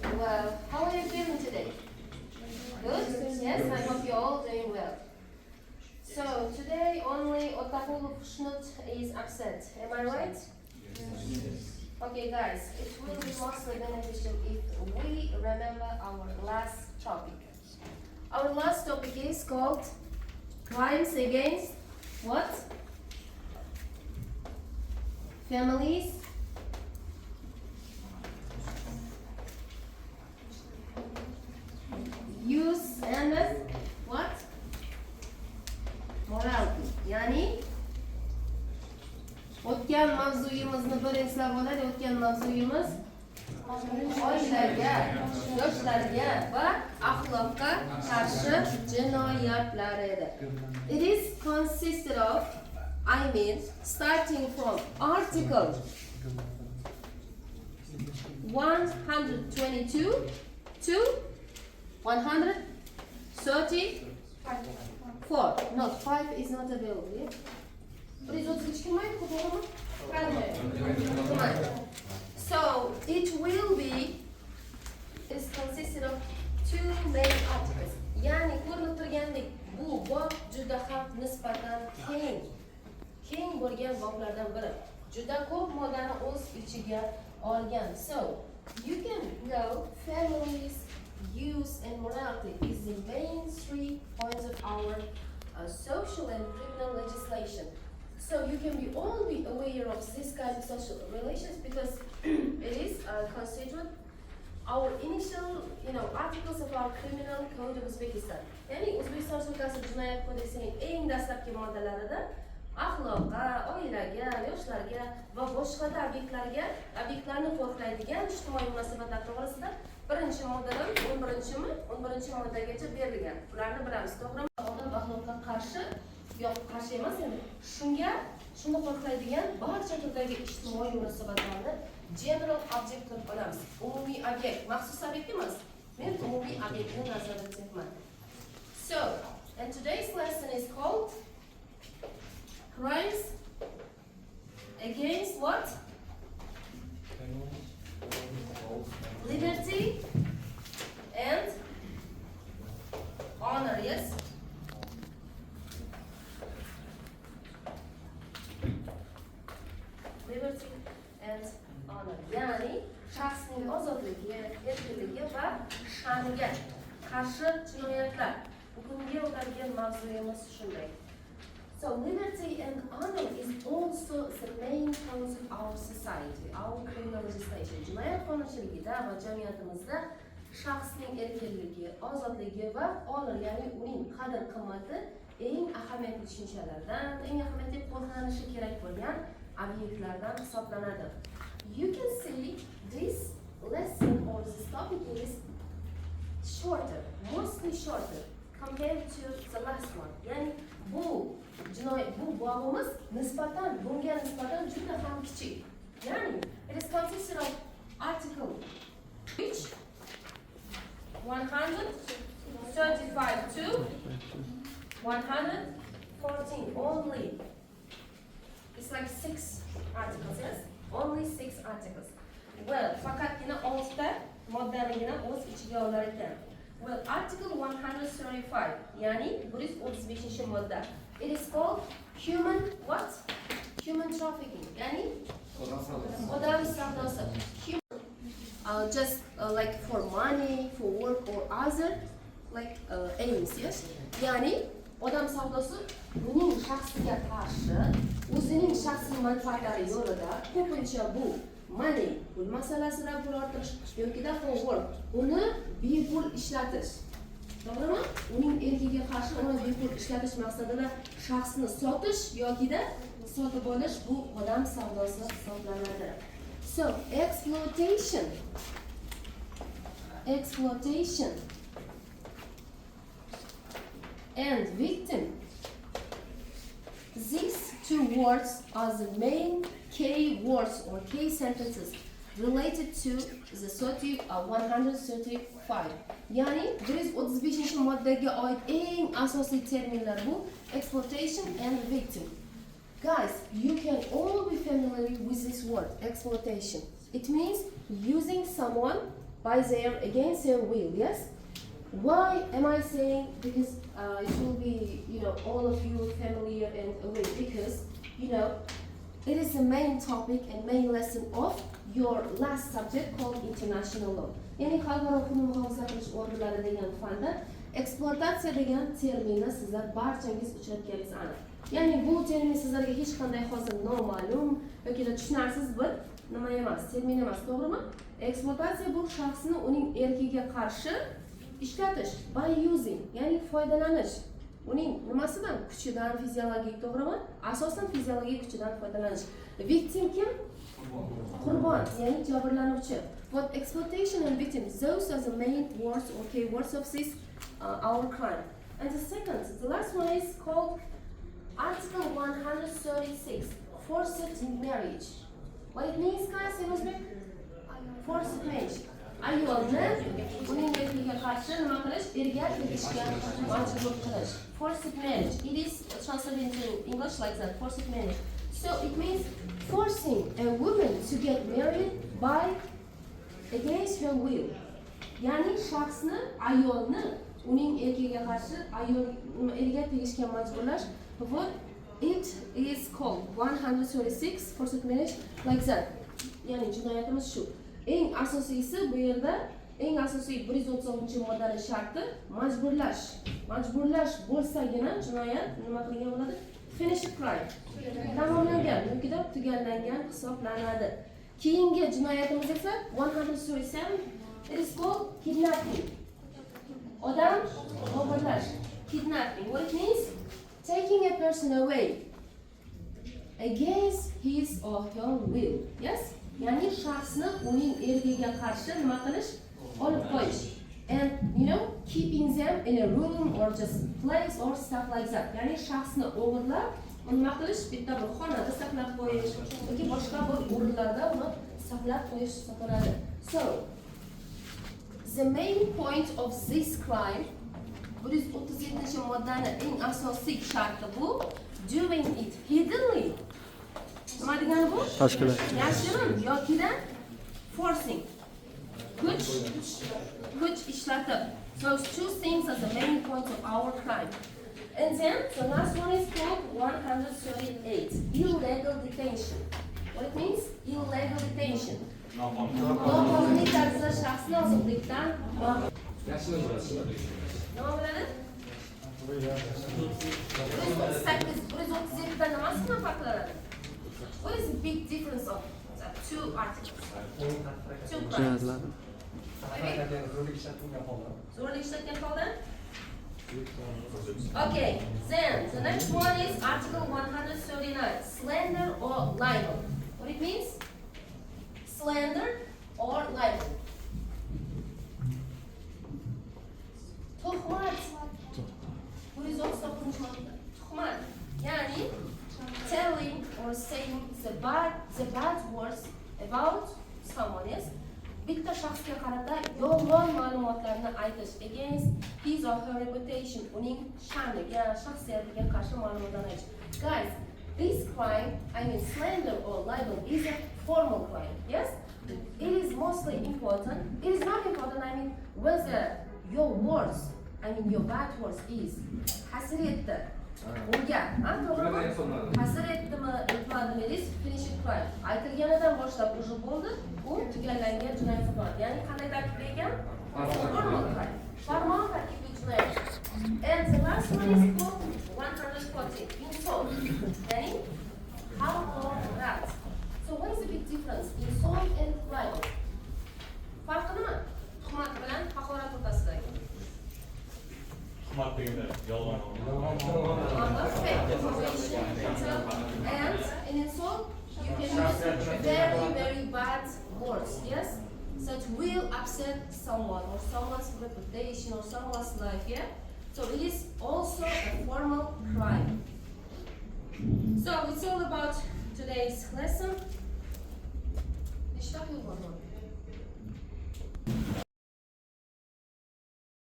Well, how are you feeling today? Good? Yes, I hope you're all doing well. So, today only Otahulu Shnut is upset. Am I right? Okay, guys, it will be mostly beneficial if we remember our last topic. Our last topic is called crimes against what? Families. Use and what? Morality. Yani o'tgan mavzuyimizni bir eslab olaylik. O'tgan mavzuyimiz oilaga, yoshlarga va axloqqa qarshi jinoyatlar edi. It is consisted of, starting from article 122 to 134. No, 5 is not available. Yeah? So it will be is consisted of two main articles. Yani ko'rinib turgandek bu bob juda ham nisbatan keng bo'lgan boblardan biri. Juda ko'p moddani o'z ichiga olgan. So you can know families, use and morality is the main 3 points of our social and criminal legislation. So you can all be aware of this kind of social relations because it is considered our initial, articles of our criminal code of Uzbekistan. Yani O'zbekiston Respublikasi Jinoyat kodeksining eng dastlabki moddalarida axloqqa, oilaga, yoshlarga va boshqa obyektlarni qo'riqlaydigan ijtimoiy munosabatlar to'g'risida birinchi moddadan 11 moddagacha berilgan. Ularni bilamiz, to'g'rimi? Odob axloqqa qarshi qarshi emas endi. Shuni qo'riqlaydigan barcha turdagi ijtimoiy munosabatlarni general object deb olamiz. Umumiy obyekt, maxsus obyekt emas. Men umumiy obyektni nazarda tutyapman. So, and today's lesson is called crimes against what? Liberty and honor, yes? Liberty and honor. Yani shaxsning ozodligi, erkinligi va sha'niga qarshi jinoyatlar. Bugungi o'tilgan mavzuyimiz shunday. So liberty and honor is also the main cause of our society, our criminal legislation. Jinoyat qonunchiligida va jamiyatimizda shaxsning erkinligi, ozodligi va honor, ya'ni uning qadr-qimmati eng ahamiyatli tushunchalardan, eng ahamiyatli qo'llanilishi kerak bo'lgan obyektlardan hisoblanadi. You can see this lesson or this topic is shorter, mostly shorter compared to the last one. Yani bu bobimiz bunga nisbatan juda ham kichik. Yani it is consisted of article which 135 to 114 only. It's like 6 articles, yes? Only 6 articles. Well, faqatgina 6 ta moddaligina o'z ichiga olar ekan. Well, article 135, yani 135 modda. It is called human what? Human trafficking. Yani odam savdosi. Just like for money, for work or other like aims, yes? Yani odam savdosi buning shaxsiga qarshi, o'zining shaxsiy manfaatlari yo'lida ko'pincha bu money, pul masalasida pul orttirish yoki for work, uni bepul ishlatish. To'g'rimi? Uning erkiga qarshi uni bepul ishlatish maqsadida shaxsni sotish yoki sotib olish bu odam savdosi hisoblanadi. So, exploitation and victim. These two words are the main key words or key sentences related to the 135. Yani 135 moddaga oid eng asosiy terminlar bu exploitation and victim. Guys, you can all be familiar with this word, exploitation. It means using someone by their against their will. Yes. Why am I saying? Because it will be, all of you familiar and aware. Because it is the main topic and main lesson of your last subject called international law. Yani xalqaro huquqni muhofaza qilish organlari degan fanda eksploatatsiya degan terminni sizlar barchangiz uchratganingiz aniq. Ya'ni bu termin sizlarga hech qanday hozir noma'lum yoki tushunarsiz bir nima emas, termin emas, to'g'rimi? Eksploatatsiya bu shaxsni uning erkiga qarshi ishlatish, by using, ya'ni foydalanish. Uning nimasidan? Kuchidan, fiziologik, to'g'rimi? Asosan fiziologik kuchidan foydalanish. Victim kim? Qurbon, ya'ni jabrlanuvchi. What exploitation and victim, those are the main words or keywords of this our crime. And the last one is called Article 136, forced marriage. What it means, guys, in Uzbek? Forced marriage. Ayolni uning erkiga qarshi nima qilish? Erga tegishga majbur qilish. Forced marriage. It is translated into English like that. Forced marriage. So it means forcing a woman to get married by against her will. Yani shaxsni, ayolni uning erkiga qarshi erga tegishga majburlash. What it is called 136 forced marriage like that. Yani jinoyatimiz shu. Eng asosiysi bu yerda eng asosiy 136-moddani sharti majburlash. Majburlash bo'lsagina jinoyat nima qilgan bo'ladi? Finish crime. Tamomlangan, yo'kida tugallangan hisoblanadi. Keyingi jinoyatimiz esa 137, it is called kidnapping. Odam o'g'irlash. Kidnapping. What it means? Taking a person away against his or her will. Yes? Yani shaxsni uning erkiga qarshi nima qilish? Olib qo'yish. And keeping them in a room or just place or stuff like that. Yani shaxsni o'g'irlab, nima qilish? Bitta bir xonada saqlab qo'yish yoki boshqa bir o'rinlarda uni saqlab qo'yish hisoblanadi. So, the main point of this crime, 137-moddani eng asosiy sharti bu, doing it hiddenly. Nima degani bu? Yashirin yokida forcing. Kuch ishlatib. Those two things are the main points of our crime. And then the last one is called 138, illegal detention. What it means? Illegal detention. Noqonuniy tarzda shaxsni ozodlikdan mahrum. Nima bo'ladi? 138 dan nimasini farqlanadi? What is the big difference of the two articles? Two crimes. Zo'rlik ishlatgan holda? Okay, then the next one is Article 139, slander or libel. What it means? Slander or libel. Tuhmat. Tuhmat. Yani telling or saying the bad words about someone else. Bitta shaxsga qarata yolg'on ma'lumotlarni aytish against his or her reputation, uning sha'niga, shaxsiyatiga qarshi ma'lumotlarni aytish. Guys, this crime, slander or libel, is a formal crime. Yes, it is mostly important. It is not important. Whether your words, your bad words is hasir etdi, urgan, to'g'rimi? Hasir etdimi, etmadimi, it is finished crime. Aytilganidan boshlab уже bo'ldi, u tugallangan jinoyat hisoblanadi. Ya'ni qanday tartibda ekan? Formal crime. Farmon tartibli jinoyat. And the last one is called 140, insult. Ya'ni haqorat. So what is the big difference? Insult and libel. Farqi nima? Tuhmat bilan haqorat o'rtasidagi. Tuhmat deganda yolg'on. And in insult, you can use very, very bad words, yes? That will upset someone or someone's reputation or someone's life, yeah? So it is also a formal crime. So it's all about today's lesson.